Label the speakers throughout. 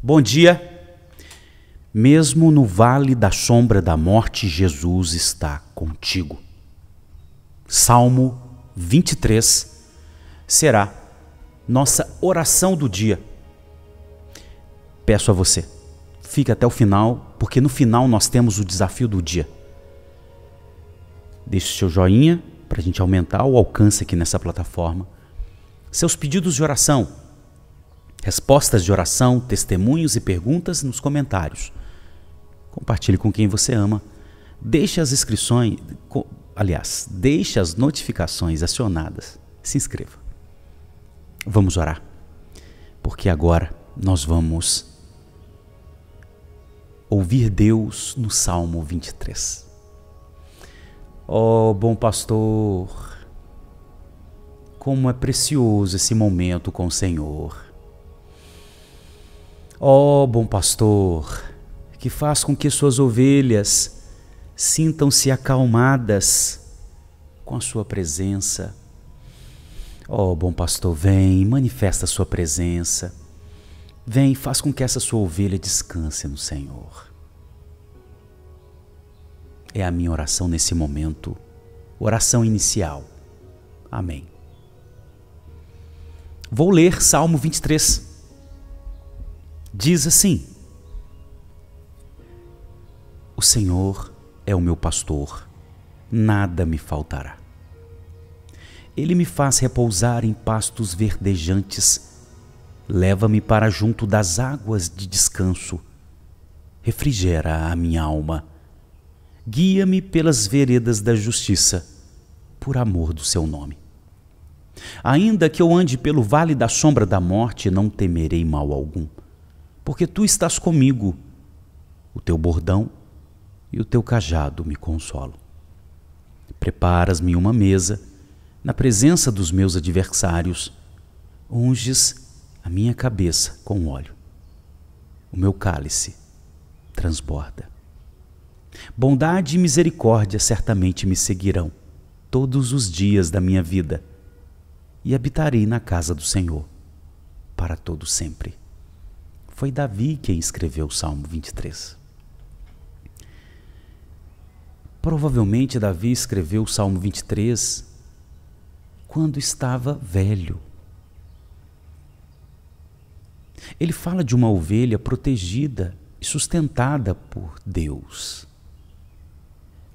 Speaker 1: Bom dia. Mesmo no vale da sombra da morte, Jesus está contigo. Salmo 23 será nossa oração do dia. Peço a você, fique até o final, porque no final nós temos o desafio do dia. Deixe o seu joinha para a gente aumentar o alcance aqui nessa plataforma. Seus pedidos de oração, respostas de oração, testemunhos e perguntas nos comentários. Compartilhe com quem você ama. Deixe as inscrições, deixe as notificações acionadas. Se inscreva. Vamos orar, porque agora nós vamos ouvir Deus no Salmo 23. Oh, bom pastor, como é precioso esse momento com o Senhor. Oh, bom pastor, que faz com que suas ovelhas sintam-se acalmadas com a sua presença. Oh, bom pastor, vem, manifesta a sua presença. Vem, faz com que essa sua ovelha descanse no Senhor. É a minha oração nesse momento, oração inicial. Amém. Vou ler Salmo 23. Diz assim: O Senhor é o meu pastor, nada me faltará. Ele me faz repousar em pastos verdejantes, leva-me para junto das águas de descanso, refrigera a minha alma, guia-me pelas veredas da justiça, por amor do seu nome. Ainda que eu ande pelo vale da sombra da morte, não temerei mal algum, porque tu estás comigo, o teu bordão e o teu cajado me consolam. Preparas-me uma mesa na presença dos meus adversários, unges a minha cabeça com óleo. O meu cálice transborda. Bondade e misericórdia certamente me seguirão todos os dias da minha vida, e habitarei na casa do Senhor para todo sempre. Foi Davi quem escreveu o Salmo 23. Provavelmente Davi escreveu o Salmo 23 quando estava velho. Ele fala de uma ovelha protegida e sustentada por Deus.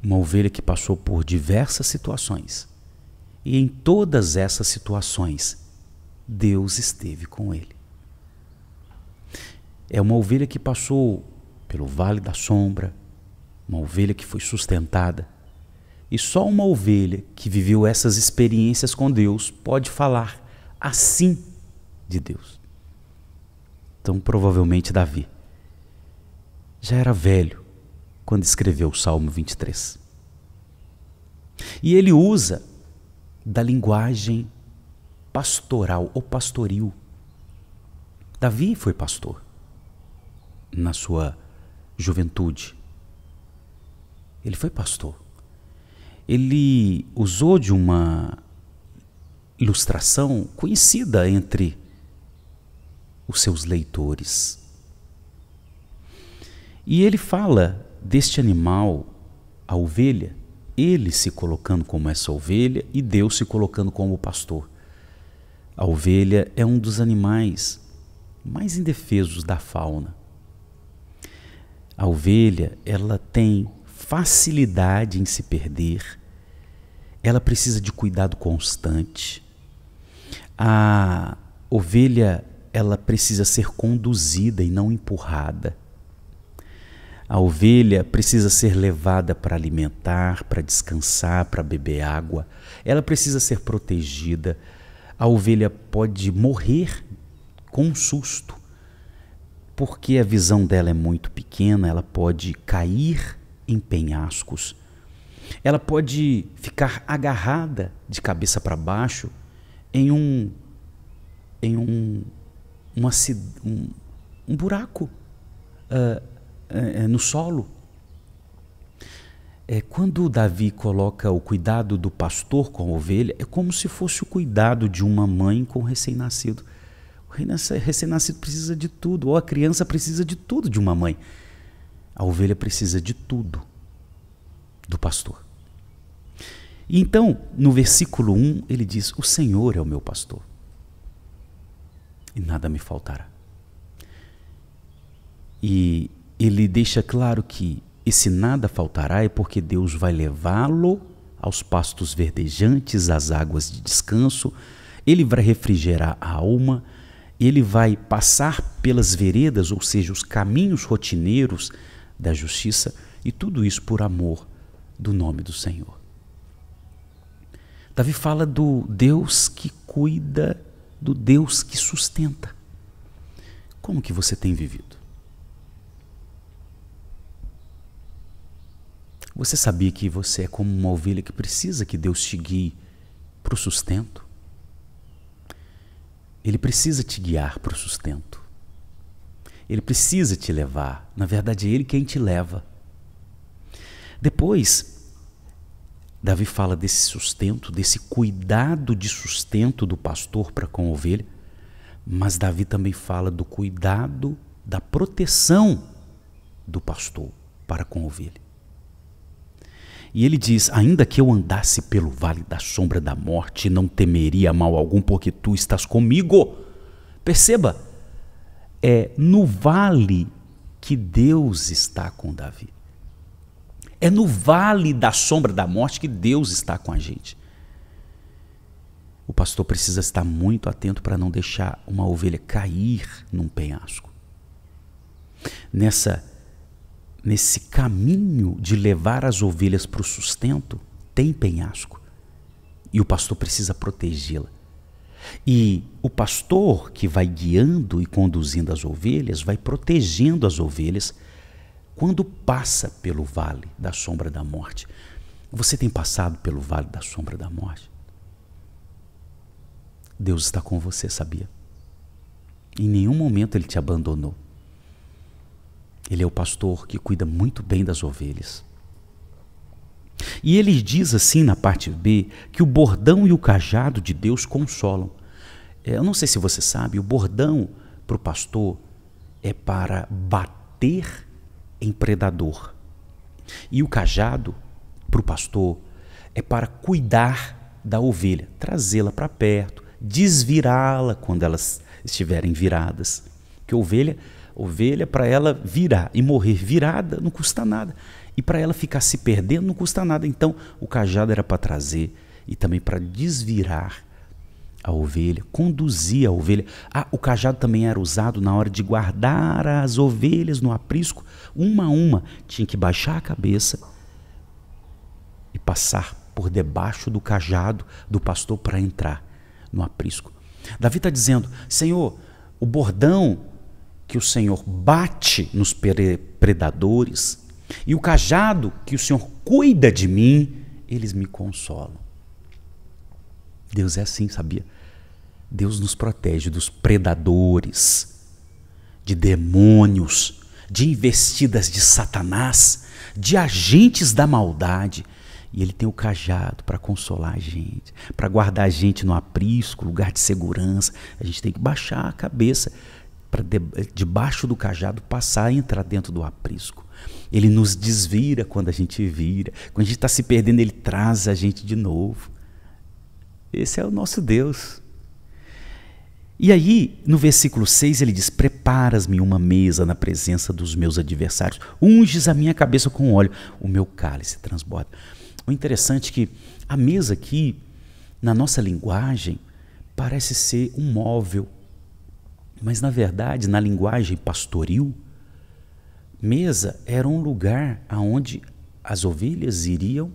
Speaker 1: Uma ovelha que passou por diversas situações. E em todas essas situações, Deus esteve com ele. É uma ovelha que passou pelo vale da sombra, uma ovelha que foi sustentada. E só uma ovelha que viveu essas experiências com Deus pode falar assim de Deus. Então, provavelmente Davi já era velho quando escreveu o Salmo 23. E ele usa da linguagem pastoral ou pastoril. Davi foi pastor na sua juventude. Ele foi pastor. Ele usou de uma ilustração conhecida entre os seus leitores. E ele fala deste animal, a ovelha, ele se colocando como essa ovelha e Deus se colocando como o pastor. A ovelha é um dos animais mais indefesos da fauna. A ovelha, ela tem facilidade em se perder, ela precisa de cuidado constante. A ovelha, ela precisa ser conduzida e não empurrada. A ovelha precisa ser levada para alimentar, para descansar, para beber água. Ela precisa ser protegida. A ovelha pode morrer com um susto, porque a visão dela é muito pequena, ela pode cair em penhascos. Ela pode ficar agarrada de cabeça para baixo em um buraco no solo. Quando Davi coloca o cuidado do pastor com a ovelha, é como se fosse o cuidado de uma mãe com um recém-nascido. O recém-nascido precisa de tudo, ou a criança precisa de tudo de uma mãe. A ovelha precisa de tudo do pastor. E então, no versículo 1, ele diz: o Senhor é o meu pastor, e nada me faltará. E ele deixa claro que esse nada faltará é porque Deus vai levá-lo aos pastos verdejantes, às águas de descanso, ele vai refrigerar a alma, ele vai passar pelas veredas, ou seja, os caminhos rotineiros da justiça, e tudo isso por amor do nome do Senhor. Davi fala do Deus que cuida, do Deus que sustenta. Como que você tem vivido? Você sabia que você é como uma ovelha que precisa que Deus te guie para o sustento? Ele precisa te guiar para o sustento. Ele precisa te levar. Na verdade, é Ele quem te leva. Depois, Davi fala desse sustento, desse cuidado de sustento do pastor para com a ovelha, mas Davi também fala do cuidado, da proteção do pastor para com a ovelha. E ele diz: ainda que eu andasse pelo vale da sombra da morte, não temeria mal algum, porque tu estás comigo. Perceba, é no vale que Deus está com Davi. É no vale da sombra da morte que Deus está com a gente. O pastor precisa estar muito atento para não deixar uma ovelha cair num penhasco. Nesse caminho de levar as ovelhas para o sustento, tem penhasco. E o pastor precisa protegê-la. E o pastor que vai guiando e conduzindo as ovelhas, vai protegendo as ovelhas quando passa pelo vale da sombra da morte. Você tem passado pelo vale da sombra da morte? Deus está com você, sabia? Em nenhum momento Ele te abandonou. Ele é o pastor que cuida muito bem das ovelhas. E ele diz assim na parte B, que o bordão e o cajado de Deus consolam. Eu não sei se você sabe, o bordão para o pastor é para bater em predador. E o cajado para o pastor é para cuidar da ovelha, trazê-la para perto, desvirá-la quando elas estiverem viradas. Porque ovelha para ela virar e morrer virada não custa nada. E para ela ficar se perdendo não custa nada. Então o cajado era para trazer e também para desvirar a ovelha, conduzir a ovelha. O cajado também era usado na hora de guardar as ovelhas no aprisco, uma a uma. Tinha que baixar a cabeça e passar por debaixo do cajado do pastor para entrar no aprisco. Davi está dizendo: Senhor, o bordão que o Senhor bate nos predadores e o cajado que o Senhor cuida de mim, eles me consolam. Deus é assim, sabia? Deus nos protege dos predadores, de demônios, de investidas de Satanás, de agentes da maldade. E Ele tem o cajado para consolar a gente, para guardar a gente no aprisco, lugar de segurança. A gente tem que baixar a cabeça para debaixo do cajado passar e entrar dentro do aprisco. Ele nos desvira quando a gente vira. Quando a gente está se perdendo, Ele traz a gente de novo. Esse é o nosso Deus. E aí, no versículo 6, ele diz: preparas-me uma mesa na presença dos meus adversários, unges a minha cabeça com óleo, o meu cálice transborda. O interessante é que a mesa aqui, na nossa linguagem, parece ser um móvel. Mas, na verdade, na linguagem pastoril, mesa era um lugar onde as ovelhas iriam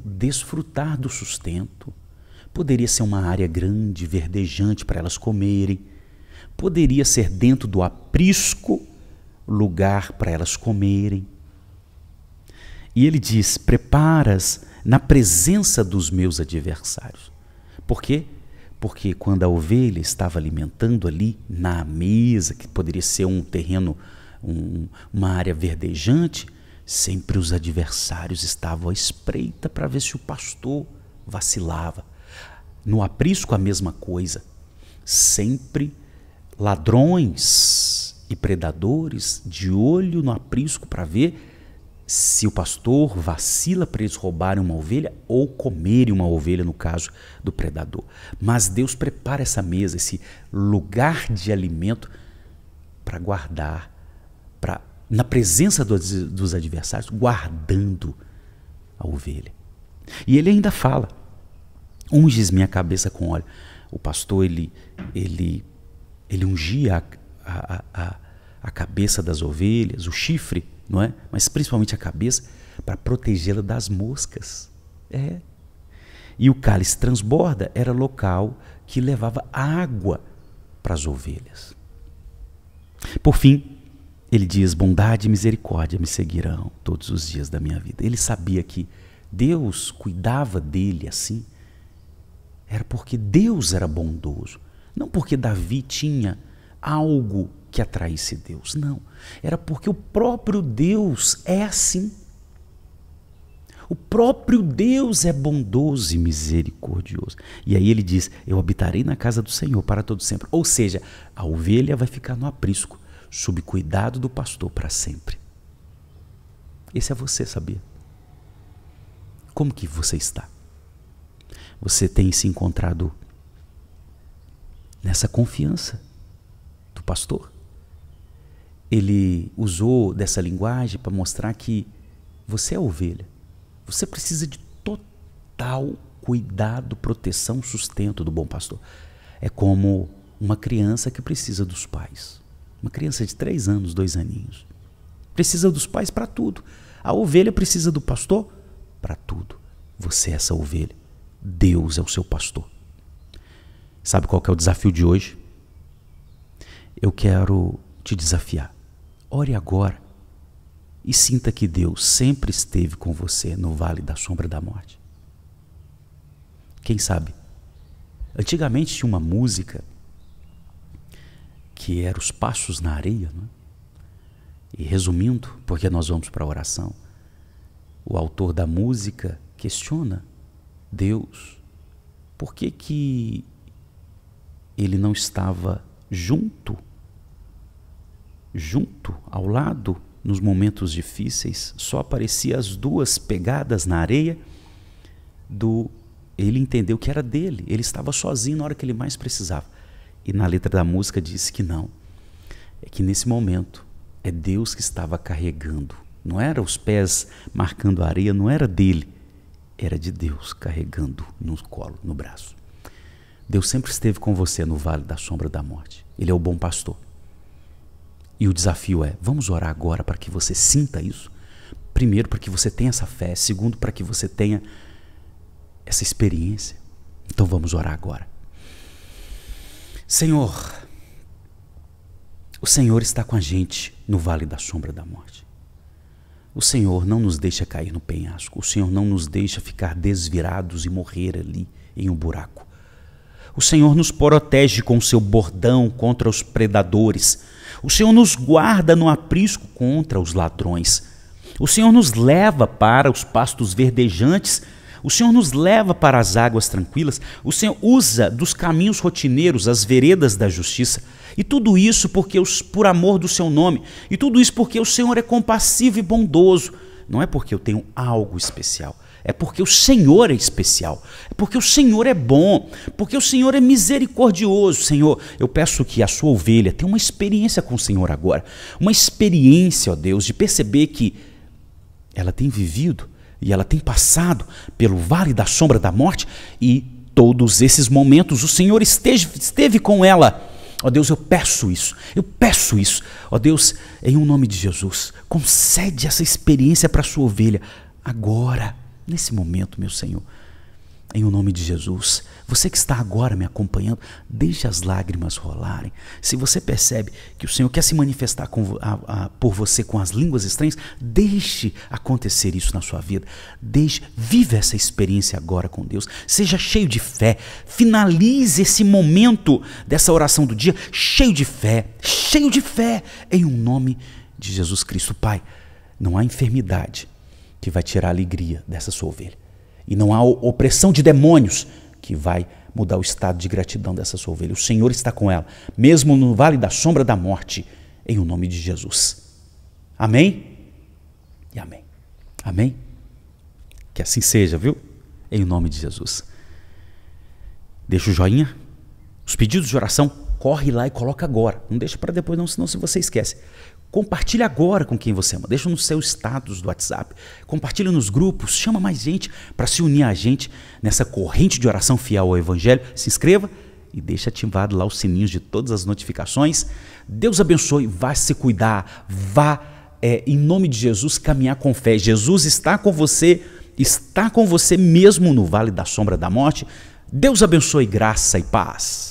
Speaker 1: desfrutar do sustento. Poderia ser uma área grande, verdejante para elas comerem. Poderia ser dentro do aprisco, lugar para elas comerem. E ele diz: preparas na presença dos meus adversários. Por quê? Porque quando a ovelha estava alimentando ali na mesa, que poderia ser um terreno, uma área verdejante, sempre os adversários estavam à espreita para ver se o pastor vacilava. No aprisco a mesma coisa. Sempre ladrões e predadores de olho no aprisco para ver se o pastor vacila para eles roubarem uma ovelha ou comerem uma ovelha, no caso do predador. Mas Deus prepara essa mesa, esse lugar de alimento para guardar, na presença dos adversários, guardando a ovelha. E ele ainda fala: unges minha cabeça com óleo. O pastor, ele ungia a cabeça das ovelhas, o chifre, não é? Mas principalmente a cabeça, para protegê-la das moscas. E o cálice transborda era local que levava água para as ovelhas. Por fim, ele diz: bondade e misericórdia me seguirão todos os dias da minha vida. Ele sabia que Deus cuidava dele assim. Era porque Deus era bondoso. Não porque Davi tinha algo que atraísse Deus. Não. Era porque o próprio Deus é assim. O próprio Deus é bondoso e misericordioso. E aí ele diz: eu habitarei na casa do Senhor para todo sempre. Ou seja, a ovelha vai ficar no aprisco, sob cuidado do pastor para sempre. Esse é você, sabia? Como que você está? Você tem se encontrado nessa confiança do pastor? Ele usou dessa linguagem para mostrar que você é ovelha. Você precisa de total cuidado, proteção, sustento do bom pastor. É como uma criança que precisa dos pais. Uma criança de 3 anos, 2 aninhos. Precisa dos pais para tudo. A ovelha precisa do pastor para tudo. Você é essa ovelha. Deus é o seu pastor. Sabe qual que é o desafio de hoje? Eu quero te desafiar. Ore agora e sinta que Deus sempre esteve com você no vale da sombra da morte. Quem sabe? Antigamente tinha uma música que era Os Passos na Areia, né? E resumindo, porque nós vamos para a oração, o autor da música questiona Deus, por que ele não estava junto ao lado nos momentos difíceis, só aparecia as 2 pegadas na areia ele entendeu que era dele, ele estava sozinho na hora que ele mais precisava. E na letra da música diz que não, é que nesse momento é Deus que estava carregando, não era os pés marcando a areia, não era dele, era de Deus carregando no colo, no braço. Deus sempre esteve com você no vale da sombra da morte. Ele é o bom pastor. E o desafio é: vamos orar agora para que você sinta isso. Primeiro, para que você tenha essa fé. Segundo, para que você tenha essa experiência. Então vamos orar agora. Senhor, o Senhor está com a gente no vale da sombra da morte. O Senhor não nos deixa cair no penhasco. O Senhor não nos deixa ficar desvirados e morrer ali em um buraco. O Senhor nos protege com o seu bordão contra os predadores. O Senhor nos guarda no aprisco contra os ladrões. O Senhor nos leva para os pastos verdejantes. O Senhor nos leva para as águas tranquilas. O Senhor usa dos caminhos rotineiros as veredas da justiça. E tudo isso por amor do seu nome. E tudo isso porque o Senhor é compassivo e bondoso. Não é porque eu tenho algo especial. É porque o Senhor é especial. É porque o Senhor é bom. Porque o Senhor é misericordioso. Senhor, eu peço que a sua ovelha tenha uma experiência com o Senhor agora. Uma experiência, ó Deus, de perceber que ela tem vivido e ela tem passado pelo vale da sombra da morte e todos esses momentos o Senhor esteve com ela. Ó Deus, eu peço isso. Ó Deus, em um nome de Jesus, concede essa experiência para a sua ovelha agora, nesse momento, meu Senhor. Em o nome de Jesus, você que está agora me acompanhando, deixe as lágrimas rolarem. Se você percebe que o Senhor quer se manifestar por você com as línguas estranhas, deixe acontecer isso na sua vida. Vive essa experiência agora com Deus. Seja cheio de fé. Finalize esse momento dessa oração do dia cheio de fé, em um nome de Jesus Cristo. Pai, não há enfermidade que vai tirar a alegria dessa sua ovelha. E não há opressão de demônios que vai mudar o estado de gratidão dessa sua ovelha. O Senhor está com ela, mesmo no vale da sombra da morte, em o nome de Jesus. Amém? E amém. Amém? Que assim seja, viu? Em o nome de Jesus. Deixa o joinha. Os pedidos de oração, corre lá e coloca agora. Não deixa para depois não, senão se você esquece. Compartilha agora com quem você ama. Deixa no seu status do WhatsApp. Compartilha nos grupos. Chama mais gente para se unir a gente nessa corrente de oração fiel ao Evangelho. Se inscreva e deixa ativado lá os sininhos de todas as notificações. Deus abençoe. Vá se cuidar. Vá, em nome de Jesus, caminhar com fé. Jesus está com você mesmo no vale da sombra da morte. Deus abençoe, graça e paz.